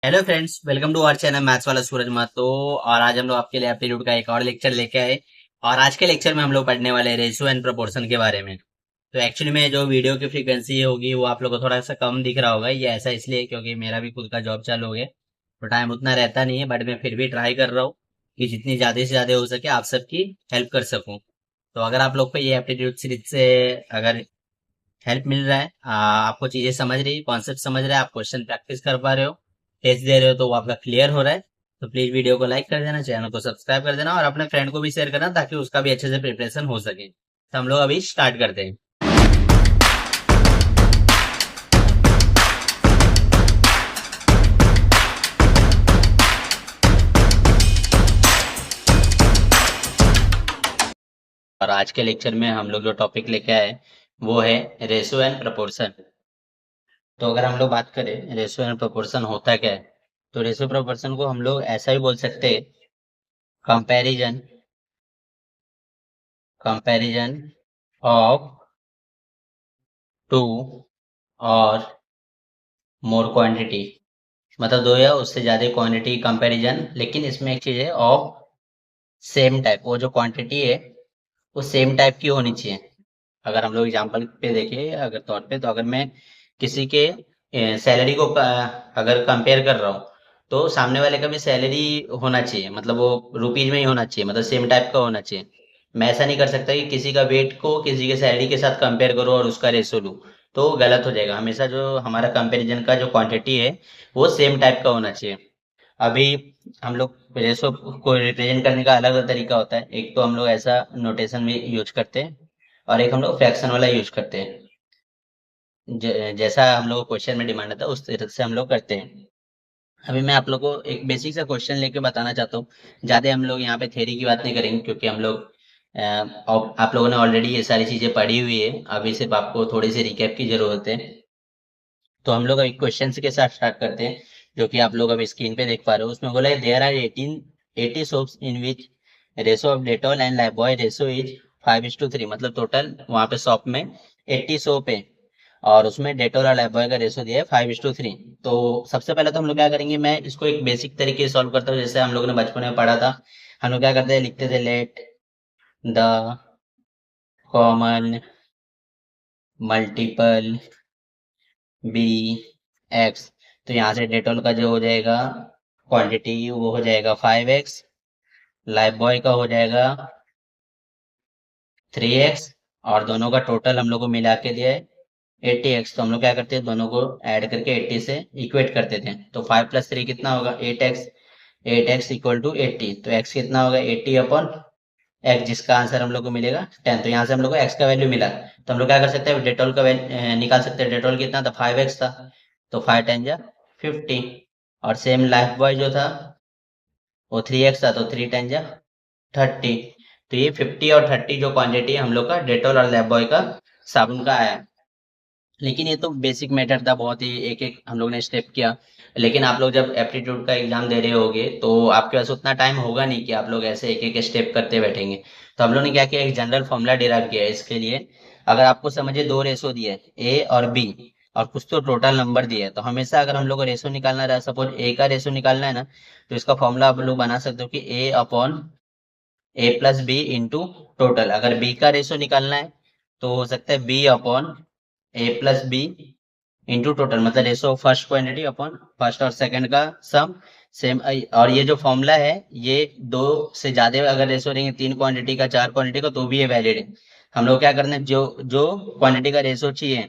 Hello friends, welcome to our channel maths वाला सूरज तो और आज हम लोग आपके लिए एप्टीट्यूड का एक और लेक्चर लेके आए। और आज के लेक्चर में हम लोग पढ़ने वाले हैं रेशियो एंड प्रोपोर्शन के बारे में। तो एक्चुअली में जो वीडियो की फ्रीक्वेंसी होगी वो आप लोग को थोड़ा सा कम दिख रहा होगा। ये ऐसा इसलिए क्योंकि मेरा भी खुद का जॉब चालू हो गया, तो टाइम उतना रहता नहीं है, बट मैं फिर भी ट्राई कर रहा हूँ कि जितनी ज्यादा से ज्यादा हो सके आप सबकी हेल्प कर सकूँ। तो अगर आप लोग को ये एप्टीट्यूड सीरीज से अगर हेल्प मिल रहा है, आपको चीजें समझ रही, कॉन्सेप्ट समझ रहे हैं, आप क्वेश्चन प्रैक्टिस कर पा रहे हो, टेस्ट दे रहे हो, तो वो आपका क्लियर हो रहा है, तो प्लीज वीडियो को लाइक कर देना, चैनल को सब्सक्राइब कर देना और अपने फ्रेंड को भी शेयर करना ताकि उसका भी अच्छे से प्रिपरेशन हो सके। तो हम लोग अभी स्टार्ट करते हैं। और आज के लेक्चर में हम लोग जो टॉपिक लेके आए वो है रेशियो एंड प्रपोर्शन। तो अगर हम लोग बात करें रेशियो एंड प्रोपोर्शन होता क्या है, तो रेशियो प्रोपोर्शन को हम लोग ऐसा भी बोल सकते हैं, कंपैरिजन कंपैरिजन ऑफ टू और मोर क्वांटिटी, मतलब दो या उससे ज्यादा क्वांटिटी कंपैरिजन, लेकिन इसमें एक चीज है, ऑफ सेम टाइप। वो जो क्वांटिटी है वो सेम टाइप की होनी चाहिए। अगर हम लोग एग्जांपल पे देखें, अगर तौर पे, तो अगर मैं किसी के सैलरी को अगर कंपेयर कर रहा हूँ, तो सामने वाले का भी सैलरी होना चाहिए, मतलब वो रुपीज में ही होना चाहिए, मतलब सेम टाइप का होना चाहिए। मैं ऐसा नहीं कर सकता कि किसी का वेट को किसी के सैलरी के साथ कंपेयर करूँ और उसका रेशो लूँ, तो वो गलत हो जाएगा। हमेशा जो हमारा कंपैरिजन का जो क्वांटिटी है वो सेम टाइप का होना चाहिए। अभी हम लोग रेशो को रिप्रेजेंट करने का अलग अलग तरीका होता है। एक तो हम लोग ऐसा नोटेशन में यूज करते हैं और एक हम लोग फ्रैक्शन वाला यूज करते हैं। जैसा हम लोग क्वेश्चन में डिमांड आता है उस तरह से हम लोग करते हैं। अभी मैं आप लोग को एक बेसिक सा क्वेश्चन लेके बताना चाहता हूँ। ज्यादा हम लोग यहाँ पे थ्योरी की बात नहीं करेंगे क्योंकि हम लोग आप लोगों ने ऑलरेडी ये सारी चीजें पढ़ी हुई है। अभी सिर्फ आपको थोड़ी सी रिकैप की जरूरत है। तो हम लोग अभी क्वेश्चन के साथ स्टार्ट करते हैं, जो कि आप लोग अभी स्क्रीन पे देख पा रहे हो। उसमें बोला है there are 80 soaps in which ratio of Dettol and Lifebuoy ratio is 5:3, मतलब टोटल वहाँ पे शॉप में 80 सोप है और उसमें डेटॉल और लाइफबॉय का रेशो दिया है 5:3। तो सबसे पहले तो हम लोग क्या करेंगे, मैं इसको एक बेसिक तरीके से सॉल्व करता हूँ जैसे हम लोग ने बचपन में पढ़ा था। हम लोग क्या करते हैं, लिखते थे let the common multiple be x. तो यहाँ से डेटॉल का जो हो जाएगा क्वांटिटी वो हो जाएगा 5x, लाइफ बॉय का हो जाएगा 3x, और दोनों का टोटल हम लोग को मिला के दिया है 80x। तो हम लोग क्या करते हैं, दोनों को ऐड करके 80 से इक्वेट करते थे। तो 5 + 3 कितना होगा, 8x। 8x इक्वल टू 80, तो x कितना होगा 80 अपॉन x, जिसका आंसर हम लोग को मिलेगा 10। तो यहाँ से हम लोग को x का वैल्यू मिला, तो हम लोग क्या कर सकते हैं, डेटोल का वैल्यू निकाल सकते हैं। डेटोल कितना था, 5x था, तो 5 × 10 = 50। और सेम लाइफ बॉय जो था वो 3x था, तो 3 × 10 = 30। तो ये 50 और 30 जो क्वांटिटी है हम लोग का डेटोल और लाइफ बॉय का साबुन का आया। लेकिन ये तो बेसिक मैटर था, बहुत ही एक एक हम लोग ने स्टेप किया। लेकिन आप लोग जब एप्टीट्यूड का एग्जाम दे रहे होगे तो आपके पास उतना टाइम होगा नहीं कि आप लोग ऐसे एक एक स्टेप करते बैठेंगे। तो हम लोग ने क्या किया, एक जनरल फॉर्मूला डिराइव किया है इसके लिए। अगर आपको समझिए दो रेशो दिए है ए और बी, और कुछ तो टोटल नंबर दिए है, तो हमेशा अगर हम लोग को रेशो निकालना रहा, सपोज ए का रेशो निकालना है ना, तो इसका फॉर्मूला आप लोग बना सकते हो कि A upon A+B into total. अगर बी का रेशो निकालना है तो हो सकता है B upon A+B into total, मतलब ratio first quantity upon first और सेकंड का सम। सेम। और ये जो फॉर्मूला है ये दो से ज्यादा अगर रेशो रहेंगे, तीन क्वांटिटी का, चार क्वांटिटी का, तो भी ये वैलिड है। हम लोग क्या करना है, जो जो क्वांटिटी का रेशो चाहिए,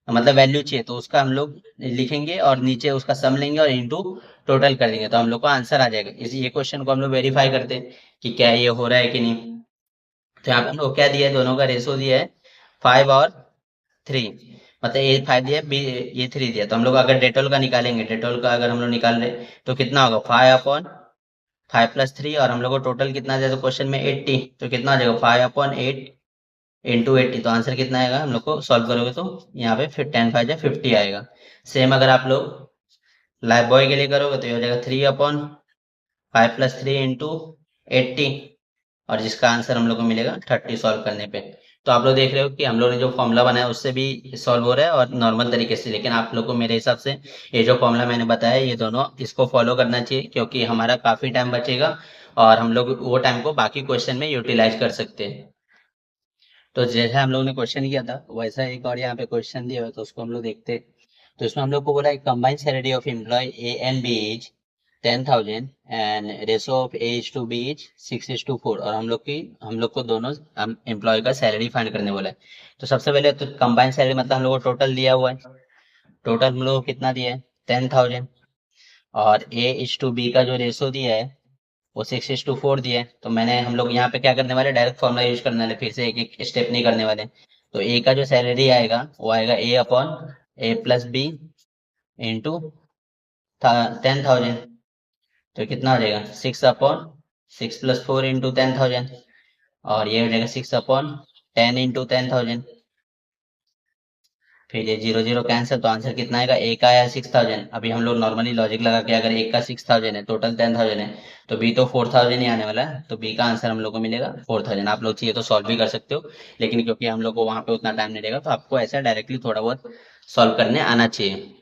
मतलब वैल्यू चाहिए, तो उसका हम लोग लिखेंगे और नीचे उसका सम लेंगे और इंटू टोटल कर देंगे, तो हम लोग को आंसर आ जाएगा। इसी ये क्वेश्चन को हम लोग वेरीफाई करते हैं कि क्या ये हो रहा है कि नहीं। तो यहाँ पे हम लोग क्या दिया है, दोनों का रेशो दिया है 5 और 3, मतलब ए 5 दिया, बी ये 3 दिया। तो हम लोग अगर डेटोल का निकालेंगे, डेटोल का अगर हम लोग निकाल रहे तो कितना होगा, 5/5 + 3, और हम लोग को टोटल कितना दिया तो क्वेश्चन में 80, तो कितना आ जाएगा 5/8 × 80। तो आंसर कितना आएगा, हम लोग को सॉल्व करोगे तो यहाँ पे फिर 10×5 = 50 आएगा। सेम अगर आप लोग लाइफ बॉय के लिए करोगे तो ये हो जाएगा 3/5 + 3 × 80, और जिसका आंसर हम लोग को मिलेगा 30 सॉल्व करने पे। तो आप लोग देख रहे हो कि हम लोग ने जो फॉर्मूला बनाया उससे भी सॉल्व हो रहा है और नॉर्मल तरीके से, लेकिन आप लोग को मेरे हिसाब से ये जो फॉर्मूला मैंने बताया ये दोनों इसको फॉलो करना चाहिए, क्योंकि हमारा काफ़ी टाइम बचेगा और हम लोग वो टाइम को बाकी क्वेश्चन में यूटिलाइज कर सकते हैं। तो जैसा हम लोग ने क्वेश्चन किया था वैसा एक और यहाँ पे क्वेश्चन दिया हुआ है, तो उसको हम लोग देखते हैं। तो इसमें हम लोग को बोला है combined salary of employ A and B is 10,000 and ratio of A is to B is 6:4, और हम लोग को दोनों एम्प्लॉय का सैलरी फाइंड करने बोला है। तो सबसे पहले तो कंबाइंड सैलरी मतलब हम लोग को टोटल दिया हुआ है। टोटल हम लोग को कितना दिया है 10,000, और ए इज टू बी का जो रेशो दिया है वो 6:4 दिया है। तो मैंने हम लोग यहाँ पे क्या करने वाले, डायरेक्ट फॉर्मूला यूज करने वाले, फिर से एक एक स्टेप नहीं करने वाले। तो ए का जो सैलरी आएगा वो आएगा ए अपॉन ए प्लस बी इंटू 10,000। तो कितना हो जाएगा 6/6 + 4 इंटू 10,000, और ये हो जाएगा 6/10 इंटू 10,000। फिर ये 0 0 कैंसिल, तो आंसर कितना आएगा, ए का आया 6,000। अभी हम लोग नॉर्मली लॉजिक लगा के अगर ए का 6,000 है, टोटल 10,000 है, तो बी तो 4,000 ही आने वाला है, तो बी का आंसर हम लोग को मिलेगा 4,000। आप लोग चाहिए तो सॉल्व भी कर सकते हो, लेकिन क्योंकि हम लोग को वहां पे उतना टाइम नहीं रहेगा तो आपको ऐसा डायरेक्टली थोड़ा बहुत सॉल्व करने आना चाहिए।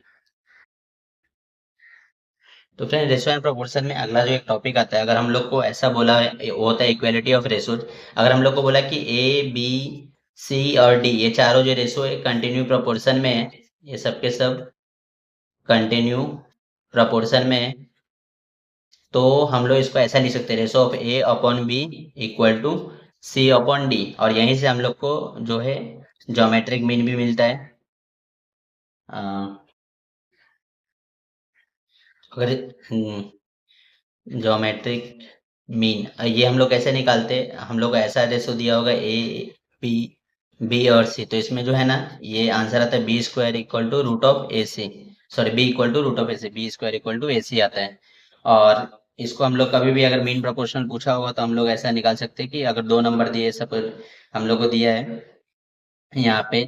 तो फ्रेंड रेशो एंड प्रोपोर्शन में अगला जो एक टॉपिक आता है, अगर हम लोग को ऐसा बोला है, वो होता है इक्वालिटी ऑफ रेशोज। अगर हम लोग को बोला कि ए बी सी और डी ये चारों जो रेशो है कंटिन्यू प्रोपोर्शन में है, ये सब के सब कंटिन्यू प्रोपोर्शन में है, तो हम लोग इसको ऐसा लिख सकते हैं, ratio of A upon B equal to C upon D, और यहीं से हम लोग को जो है ज्योमेट्रिक मीन भी मिलता है। अ, अगर ज्योमेट्रिक मीन ये हम लोग कैसे निकालते हैं, हम लोग को ऐसा रेशो दिया होगा ए बी बी और सी, तो इसमें जो है ना ये आंसर आता है B² equal to root of A C, sorry B equal to root of A C, B² equal to A C आता है। और इसको हम लोग कभी भी अगर मीन प्रोपोर्शनल पूछा होगा तो हम लोग ऐसा निकाल सकते हैं कि अगर दो नंबर दिए, सब हम लोग को दिया है यहाँ पे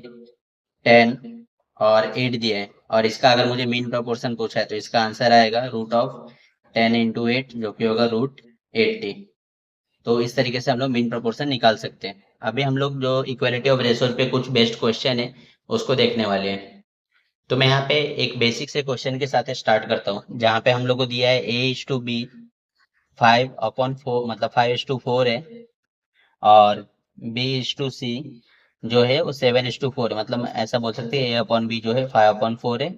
10 और 8 दिया है, और इसका अगर मुझे मीन प्रोपोर्शन पूछा है तो इसका आंसर आएगा रूट ऑफ 10 × 8, जो कि होगा √80। तो इस तरीके से हम लोग मीन प्रोपोर्शन निकाल सकते हैं। अभी हम लोग जो इक्वालिटी ऑफ रेशोज पे कुछ बेस्ड क्वेश्चन है उसको देखने वाले हैं। तो मैं यहाँ पे एक बेसिक से क्वेश्चन के साथ स्टार्ट करता हूँ, जहाँ पे हम लोग को दिया है A/B 5/4, मतलब 5:4 है, और B/C जो है वो 7:4 है, मतलब ऐसा बोल सकते हैं A/B जो है 5/4 है,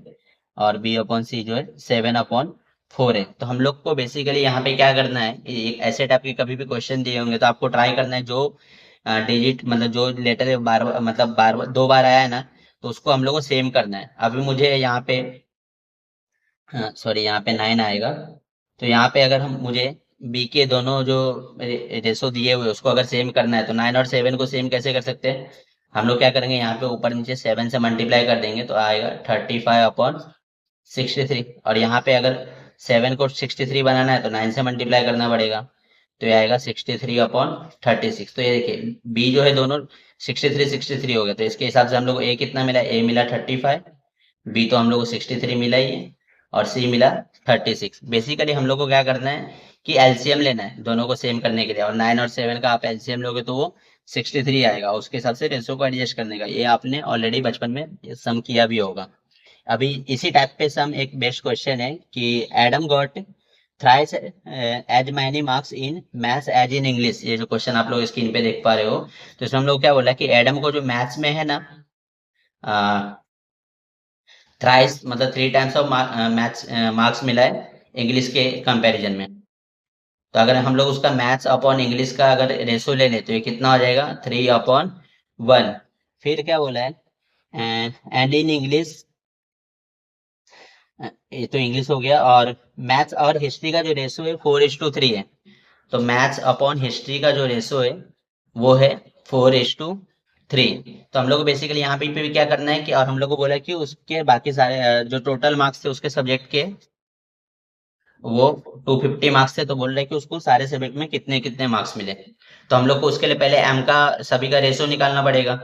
और B/C जो है 7/4 है। तो हम लोग को बेसिकली यहाँ पे क्या करना है, एक ऐसे टाइप के कभी भी क्वेश्चन दिए होंगे तो आपको ट्राई करना है जो डिजिट मतलब जो लेटर बार मतलब बार दो बार आया है ना, तो उसको हम लोग को सेम करना है। अभी मुझे यहाँ पे सॉरी यहाँ पे 9 आएगा, तो यहाँ पे अगर हम मुझे बी के दोनों जो रेशो दिए हुए उसको अगर सेम करना है, तो 9 और 7 को सेम कैसे कर सकते हैं, हम लोग क्या करेंगे यहाँ पे ऊपर नीचे 7 से मल्टीप्लाई कर देंगे, तो आएगा 35/63। और यहाँ पे अगर 7 को 63 बनाना है तो 9 से मल्टीप्लाई करना पड़ेगा, तो ये आएगा 63/36। तो ये देखिए बी जो है दोनों 63 हो गया, तो इसके हिसाब से हम लोग को ए कितना मिला, ए मिला 35, बी तो हम लोग को 63 मिला ही है, और सी मिला 36। बेसिकली हम लोग को क्या करना है कि एलसीएम लेना है दोनों को सेम करने के लिए, और 9 और 7 का आप एलसीएम लोगे तो वो 63 आएगा, उसके हिसाब से रेशो को एडजस्ट करने का। ये आपने ऑलरेडी बचपन में सम किया भी होगा। अभी इसी टाइप पे सम एक बेस्ट क्वेश्चन है कि Adam got thrice as many marks in maths as in English. ये जो क्वेश्चन आप लोग स्क्रीन पे देख पा रहे हो, तो इसमें हम लोग क्या बोला कि एडम को जो मैथ्स में है ना थ्राइस मतलब 3 टाइम्स ऑफ मैथ्स मार्क्स मिला है इंग्लिश के कंपैरिजन में। तो अगर हम लोग उसका मैथ्स अपॉन इंग्लिश का अगर रेशो ले ले तो ये कितना हो जाएगा 3/1। फिर क्या बोला है एंड इन इंग्लिश, ये तो इंग्लिश हो गया, और मैथ्स और हिस्ट्री का जो रेशो है 4:3 है। तो मैथ्स अपॉन हिस्ट्री का जो रेशो है वो है 4:3। तो हम लोग को बेसिकली यहाँ पे भी क्या करना है कि, और हम लोग को बोला है कि उसके बाकी सारे जो टोटल मार्क्स थे उसके सब्जेक्ट के वो 250 मार्क्स थे, तो बोल रहे हैं कि उसको सारे सब्जेक्ट में कितने कितने मार्क्स मिले। तो हम लोग को उसके लिए पहले एम का सभी का रेशो निकालना पड़ेगा।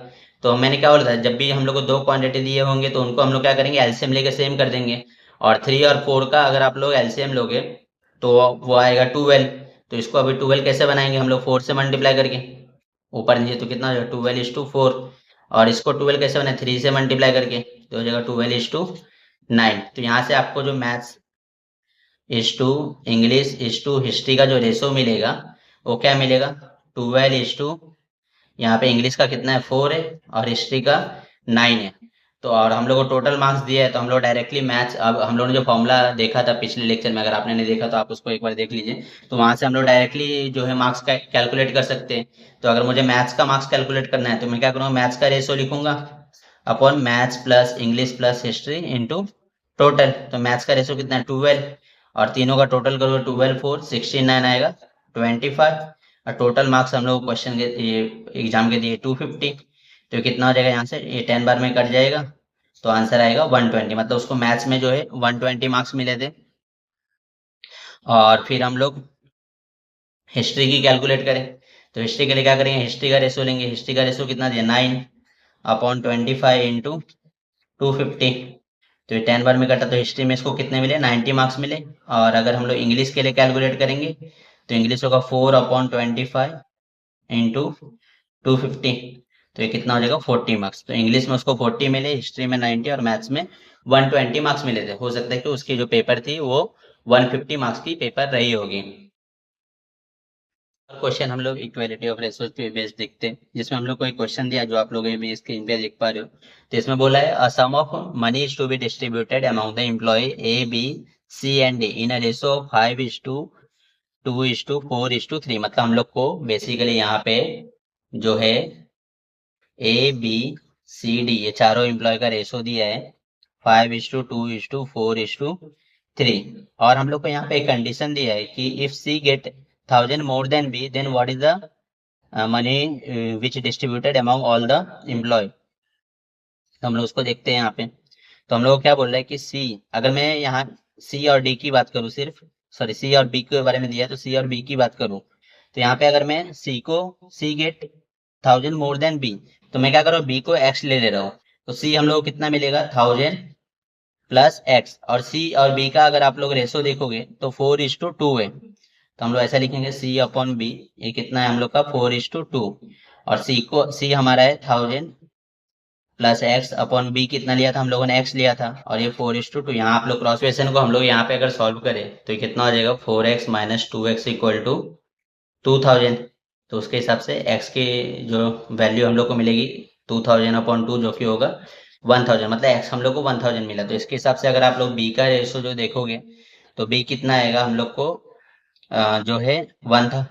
तो मैंने क्या बोला था, जब भी हम लोग को दो क्वांटिटी दिए होंगे तो उनको हम लोग क्या करेंगे एलसीएम लेके सेम कर देंगे, और 3 और 4 का अगर आप लोग एलसीएम लोगे तो वो आएगा 12। तो इसको अभी 12 कैसे बनाएंगे हम लोग 4 से मल्टीप्लाई करके, ऊपर नीचे तो कितना हो जाएगा 12:4। और इसको 12 कैसे बना 3 से मल्टीप्लाई करके, तो हो जाएगा 12:9। तो यहाँ से आपको जो maths is to English is to history का जो रेशो मिलेगा वो क्या मिलेगा 12:, यहाँ पे इंग्लिश का कितना है 4 है और हिस्ट्री का 9 है। तो और हम लोग को टोटल मार्क्स दिया है, तो हम लोग डायरेक्टली मैथ्स, अब हम लोगों ने जो फॉर्मूला देखा था पिछले लेक्चर में, अगर आपने नहीं देखा तो आप उसको एक बार देख लीजिए। तो वहां से हम लोग डायरेक्टली जो है मार्क्स का कैलकुलेट कर सकते हैं। तो अगर मुझे मैथ्स का मार्क्स कैलकुलेट करना है तो मैं क्या करूँगा, मैथ्स का रेशो लिखूंगा upon maths plus English plus history into total. तो मैथ्स का रेशो कितना है 12, और तीनों का टोटल करोगे 12 4 69 आएगा 25। और टोटल मार्क्स हम लोग क्वेश्चन के एग्जाम के दिए 250। तो कितना हो जाएगा यहाँ से, ये 10 बार में कट जाएगा, तो आंसर आएगा 120। मतलब उसको मैथ्स में जो है 120 मार्क्स मिले थे। और फिर हम लोग हिस्ट्री की कैलकुलेट करें, तो हिस्ट्री के लिए क्या करेंगे, हिस्ट्री का रेशो लेंगे। हिस्ट्री का रेशो कितना दिया 9/25 इंटू 250। तो ये 10 बार में कटा, तो हिस्ट्री में इसको कितने मिले 90 मार्क्स मिले। और अगर हम लोग इंग्लिश के लिए कैलकुलेट करेंगे तो इंग्लिश होगा 4/25 इंटू 250। तो ये कितना हो जाएगा 40 मार्क्स। तो इंग्लिश में उसको 40 मिले, हिस्ट्री में 90 और मैथ्स में 120 मार्क्स मिले थे। हो सकता है कि उसकी जो पेपर थी वो 150 मार्क्स की पेपर रही होगी। क्वेश्चन हम लोग इक्वालिटी ऑफ रेशोज पे बेस्ड देखते हैं, जिसमें हम लोग को एक क्वेश्चन दिया जो आप लोग भी स्क्रीन पे देख पा रहे हो। तो इसमें बोला है a sum of money is to be distributed among the employ A B C and D in a ratio of 5:2:4:3। मतलब हम लोग को बेसिकली यहाँ पे जो है ए बी सी डी ये चारों एम्प्लॉय का रेशो दिया है 5:2:4:3। और हम लोग को यहाँ पे एक कंडीशन दिया है कि if C get 1000 more than B then what is the money which distributed among all the employ. तो हम लोग उसको देखते हैं यहाँ पे। तो हम लोग को क्या बोल रहा है कि सी, अगर मैं यहाँ सी और डी की बात करूँ, सिर्फ सॉरी सी और बी के बारे में दिया है तो सी और बी की बात करूँ, तो यहाँ पे अगर मैं सी गेट 1000 मोर देन बी, तो मैं क्या कर रहा हूँ बी को एक्स ले रहा हूँ। तो सी हम लोग को कितना मिलेगा 1000 प्लस एक्स। और सी और बी का अगर आप लोग रेशो देखोगे तो 4:2 है। तो हम लोग ऐसा लिखेंगे सी अपॉन बी, ये कितना है हम लोग का 4:2। और सी हमारा है 1000 प्लस एक्स अपॉन बी कितना लिया था हम लोगों ने एक्स लिया था, और ये 4:2। यहाँ आप लोग क्रॉस क्वेश्चन को हम लोग यहाँ पे अगर सॉल्व करें तो ये कितना हो जाएगा 4x minus 2x equal to 2000। तो उसके हिसाब से x की जो वैल्यू हम लोग को मिलेगी 2000/2 जो कि होगा 1000। मतलब x हम लोग को 1000 मिला। तो इसके हिसाब से अगर आप लोग b का रेशो जो देखोगे तो b कितना आएगा हम लोग को जो है 1 था,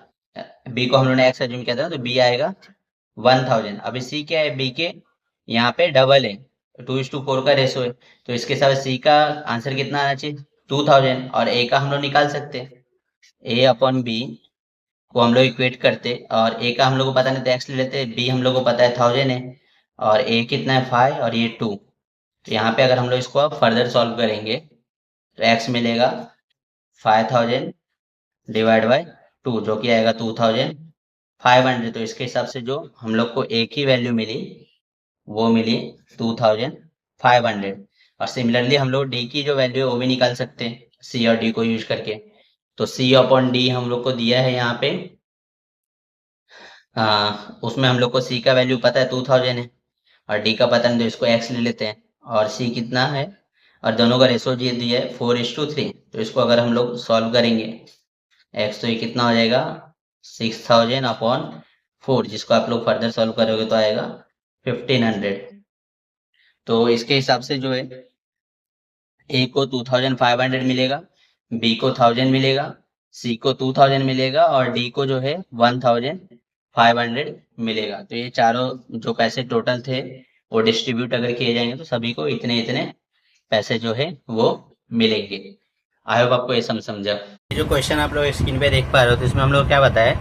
b को हम लोग ने x अज्यूम किया था तो b आएगा 1000। अभी c क्या है, b के यहाँ पे डबल है 2:4 का रेशो है। तो इसके हिसाब से सी का आंसर कितना आना चाहिए 2000। और ए का हम लोग निकाल सकते हैं, ए अपॉन बी को हम लोग इक्वेट करते, और ए का हम लोग को पता नहीं तो एक्स ले लेते, बी हम लोग को पता है 1000 है, और ए कितना है 5 और ये 2। तो यहाँ पे अगर हम लोग इसको फर्दर सॉल्व करेंगे तो एक्स मिलेगा 5000 डिवाइड बाई 2 जो कि आएगा 2500। तो इसके हिसाब से जो हम लोग को एक ही वैल्यू मिली वो मिली 2500। और सिमिलरली हम लोग डी की जो वैल्यू है वो भी निकाल सकते हैं सी और डी को यूज करके। तो सी अपॉन डी हम लोग को दिया है यहाँ पे, उसमें हम लोग को सी का वैल्यू पता है 2000 है और डी का पता नहीं, तो इसको एक्स ले लेते हैं। और सी कितना है, और दोनों का रेशो ये दिया है 4:3। तो इसको अगर हम लोग सॉल्व करेंगे एक्स, तो ये कितना हो जाएगा 6000/4, जिसको आप लोग फर्दर सॉल्व करोगे तो आएगा 1500। तो इसके हिसाब से जो है ए को 2500 मिलेगा, बी को 1000 मिलेगा, सी को 2000 मिलेगा और डी को जो है 1500 मिलेगा। तो ये चारों जो पैसे टोटल थे वो डिस्ट्रीब्यूट अगर किए जाएंगे तो सभी को इतने इतने पैसे जो है वो मिलेंगे। आई होप आपको ये समझा। जो क्वेश्चन आप लोग स्क्रीन पे देख पा रहे हो तो इसमें हम लोग क्या बताया,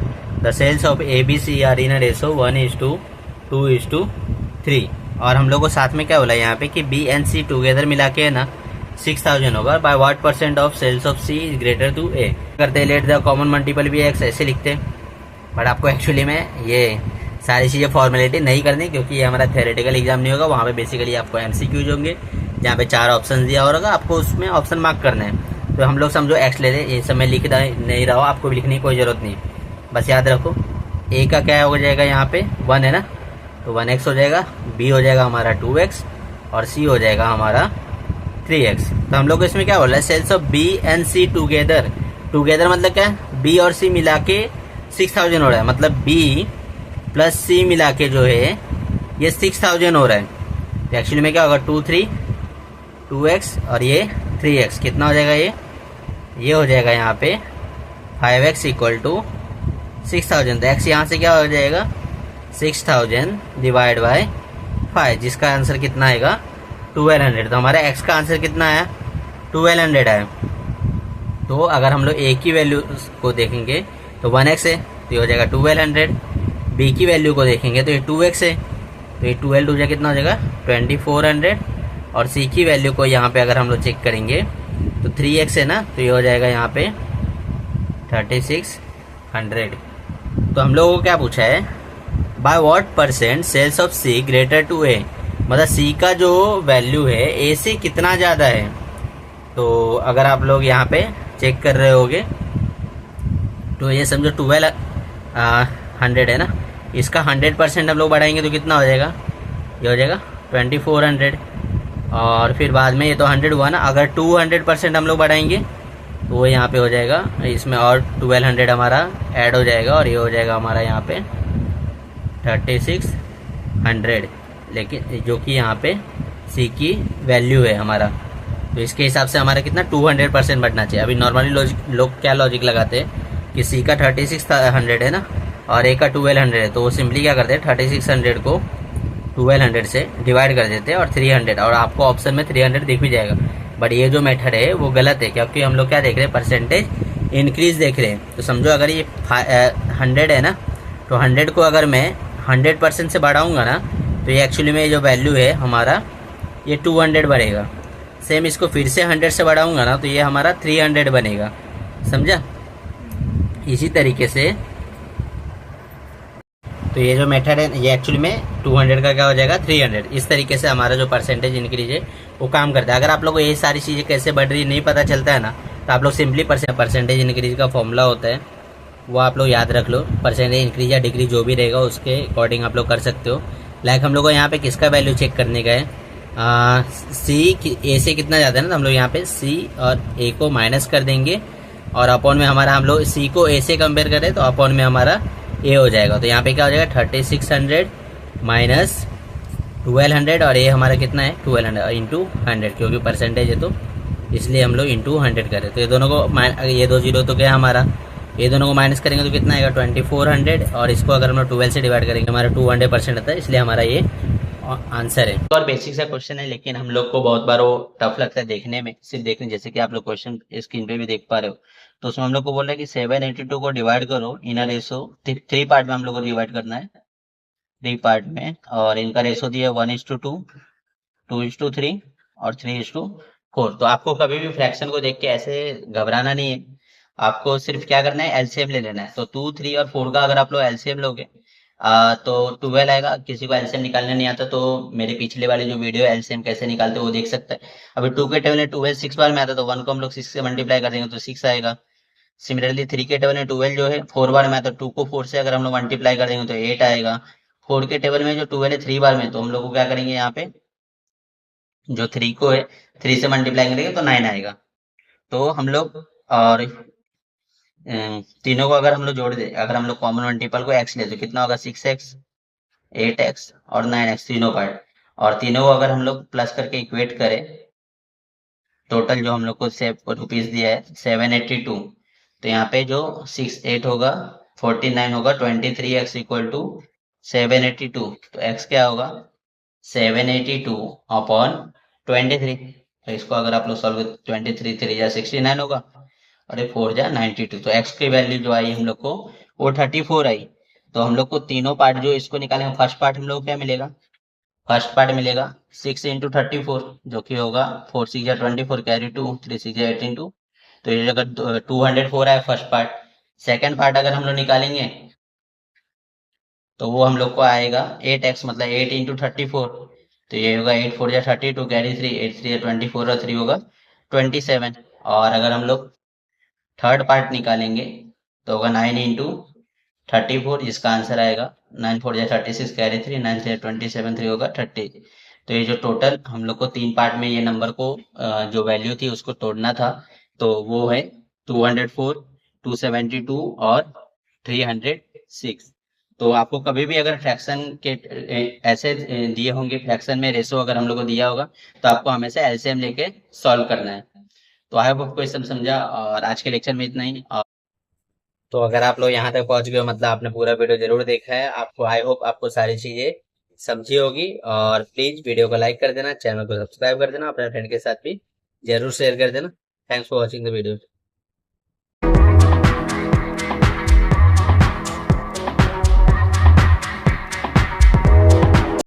the sales of A B C are in a ratio 1:2:3। और हम लोग को साथ में क्या बोला यहाँ पे कि बी एंड सी टुगेदर मिला के है ना 6000 होगा। By what percent of sales of C is greater to A करते, लेट द कॉमन मल्टीपल भी एक्स, ऐसे लिखते हैं। बट आपको एक्चुअली में ये सारी चीज़ें फॉर्मेलिटी नहीं करनी, क्योंकि ये हमारा थ्योरेटिकल एग्जाम नहीं होगा। वहाँ पे बेसिकली आपको एमसीक्यूज होंगे जहाँ पे 4 ऑप्शन दिया होगा, आपको उसमें ऑप्शन मार्क करना है। तो हम लोग समझो एक्स ले लें, ये सब मैं लिख नहीं रहा हूँ, आपको भी लिखने की कोई ज़रूरत नहीं, बस याद रखो ए का क्या हो जाएगा यहाँ पे 1 है ना, तो 1x हो जाएगा, बी हो जाएगा हमारा 2x और सी हो जाएगा हमारा 3x। तो हम लोग को इसमें क्या बोल रहा है, sales of B and C together. Together मतलब क्या है, बी और सी मिला के 6000 हो रहा है, मतलब बी प्लस सी मिला के जो है ये 6000 हो रहा है। तो एक्चुअली में क्या होगा 2x और ये 3x, कितना हो जाएगा ये हो जाएगा यहाँ पे 5x इक्वल टू 6000। तो x यहाँ से क्या हो जाएगा 6000 डिवाइड बाय 5, जिसका आंसर कितना आएगा 1200। तो हमारा x का आंसर कितना आया 1200 आया। तो अगर हम लोग a की वैल्यू को देखेंगे तो 1x है, तो ये हो जाएगा 1200। b की वैल्यू को देखेंगे तो ये 2x है, तो ये 12 टू कितना हो जाएगा 2400। और c की वैल्यू को यहाँ पे अगर हम लोग चेक करेंगे तो 3x है ना, तो ये हो जाएगा यहाँ पे 3600। तो हम लोगों को क्या पूछा है, by what percent sales of C greater to A, मतलब सी का जो वैल्यू है ए से कितना ज़्यादा है। तो अगर आप लोग यहाँ पे चेक कर रहे होगे तो ये समझो 1200 है ना, इसका 100% हम लोग बढ़ाएंगे तो कितना हो जाएगा, ये हो जाएगा 2400। और फिर बाद में ये तो 100 हुआ ना, अगर 200% हम लोग बढ़ाएंगे तो वो यहाँ पे हो जाएगा, इसमें और 1200 हमारा ऐड हो जाएगा और ये हो जाएगा हमारा यहाँ पे 3600, लेकिन जो कि यहाँ पे सी की वैल्यू है हमारा। तो इसके हिसाब से हमारा कितना 200% बढ़ना चाहिए। अभी नॉर्मली लोग क्या लॉजिक लगाते हैं कि सी का 3600 है ना और ए का 1200 है, तो वो सिंपली क्या करते हैं 3600 को 1200 से डिवाइड कर देते हैं और 300, और आपको ऑप्शन में 300 दिख भी जाएगा। बट ये जो मेथड है वो गलत है, क्योंकि हम लोग क्या देख रहे हैं परसेंटेज इंक्रीज देख रहे हैं। तो समझो अगर ये 100 है ना, तो 100 को अगर मैं 100% से बढ़ाऊंगा ना, तो ये एक्चुअली में जो वैल्यू है हमारा ये 200 बढ़ेगा। सेम इसको फिर से 100 से बढ़ाऊंगा ना, तो ये हमारा 300 बनेगा, समझा। इसी तरीके से तो ये जो मेथड है ये एक्चुअली में 200 का क्या हो जाएगा 300। इस तरीके से हमारा जो परसेंटेज इंक्रीज है वो काम करता है। अगर आप लोगों को ये सारी चीज़ें कैसे बढ़ रही नहीं पता चलता है ना, तो आप लोग सिंपली परसेंटेज इंक्रीज का फॉर्मूला होता है वो आप लोग याद रख लो। परसेंटेज इंक्रीज या डिक्रीज जो भी रहेगा उसके अकॉर्डिंग आप लोग कर सकते हो। लाइक हम लोग को यहाँ पे किसका वैल्यू चेक करने का है, सी ए से कितना ज़्यादा है ना, तो हम लोग यहाँ पे सी और ए को माइनस कर देंगे और अपॉन में हमारा हम लोग सी को ए से कंपेयर करें तो अपॉन में हमारा ए हो जाएगा। तो यहाँ पे क्या हो जाएगा 3600 माइनस 1200 और ये हमारा कितना है 1200 इंटू 100, क्योंकि परसेंटेज है तो इसलिए हम लोग इंटू 100 करें। तो ये दोनों को ये 2 जीरो तो क्या हमारा, ये दोनों को माइनस करेंगे तो कितना आएगा 2400, और इसको अगर हम लोग 12 से डिवाइड करेंगे हमारा 200% आता है, इसलिए हमारा ये आंसर है। और बेसिक सा क्वेश्चन है, लेकिन हम लोग को बहुत बार वो टफ लगता है देखने में, सिर्फ देखने। जैसे कि आप लोग क्वेश्चन स्क्रीन पे भी देख पा रहे हो, तो उसमें हम लोग को बोल रहा है कि 782 को डिवाइड करो इन अ रेशो, 3 पार्ट में हम लोग को डिवाइड करना है, 3 पार्ट में, और इनका रेशो दिया 1:2, 2:3 और 3:4। तो आपको कभी भी फ्रैक्शन को देख के ऐसे घबराना नहीं है, आपको सिर्फ क्या करना है एलसीएम ले लेना है। तो 2, 3 और 4 का अगर आप लोग एलसीएम लोगे तो 12 आएगा। किसी को एलसीएम निकालने नहीं आता तो मेरे पिछले वाली जो वीडियो है एलसीएम कैसे निकालते हैं वो देख सकता है। अभी 2 के टेबल में 12 6 बार में आता है, तो 1 को हम लोग 6 से मल्टीप्लाई कर देंगे तो 6 आएगा। सिमिलरली 3 के टेबल में 12 जो है 4 बार में आता है, 2 को 4 से अगर हम लोग मल्टीप्लाई कर देंगे तो 8 आएगा। 4 के टेबल में जो 12 है 3 बार में, तो हम लोग को क्या करेंगे यहाँ पे जो 3 को है 3 से मल्टीप्लाई करेंगे तो 9 आएगा। तो हम लोग और तीनों को अगर हम लोग जोड़ दे, अगर हम लोग कॉमन मल्टीपल को x ले तो कितना होगा 6x, 8x और 9x तीनों पार्ट, और तीनों को अगर हम लोग प्लस करके इक्वेट करें, टोटल जो हम लोग को रुपीज दिया है 782, तो यहाँ पे जो 6 8 होगा 49 होगा 23x इक्वल टू 782। तो x क्या होगा 782 अपॉन 23। तो इसको अगर आप लोग सॉल्व 23 3 या 69 होगा और 4 जा 92। तो x की वैल्यू जो आई हम लोग को वो 34 आई। तो हम लोग को तीनों पार्ट जो इसको निकालेंगे, फर्स्ट पार्ट हम लोग को क्या मिलेगा, फर्स्ट पार्ट मिलेगा 6 इंटू 34 जो कि होगा 4 6 जा 24 कैरी 2 3 6 जा 18 2। तो ये अगर 204 है फर्स्ट पार्ट। सेकंड पार्ट अगर हम लोग निकालेंगे तो वो हम लोग को आएगा 8x, मतलब 8 इंटू 34, तो ये होगा 8 4 जा 32 कैरी 3 8 3 जा 24 और 3 होगा 27। और अगर हम लोग थर्ड पार्ट निकालेंगे तो होगा 9 इंटू 34, इसका आंसर आएगा 9 4 जा 36 कैरी 3, 9 से 27 3 होगा 30। तो ये जो टोटल हम लोग को 3 पार्ट में ये नंबर को जो वैल्यू थी उसको तोड़ना था, तो वो है 204, 272 और 306। तो आपको कभी भी अगर फ्रैक्शन के ऐसे दिए होंगे, फ्रैक्शन में रेशो अगर हम लोग को दिया होगा, तो आपको हमेशा एलसीएम लेके सॉल्व करना है। तो आई होप आपको ये सब समझा, और आज के लेक्चर में इतना ही। तो अगर आप लोग यहाँ तक पहुंच गए हो, मतलब आपने पूरा वीडियो जरूर देखा है, आपको आई होप आपको सारी चीजें समझी होगी। और प्लीज वीडियो को लाइक कर देना, चैनल को सब्सक्राइब कर देना, अपने फ्रेंड के साथ भी जरूर शेयर कर देना। Thanks for watching the video.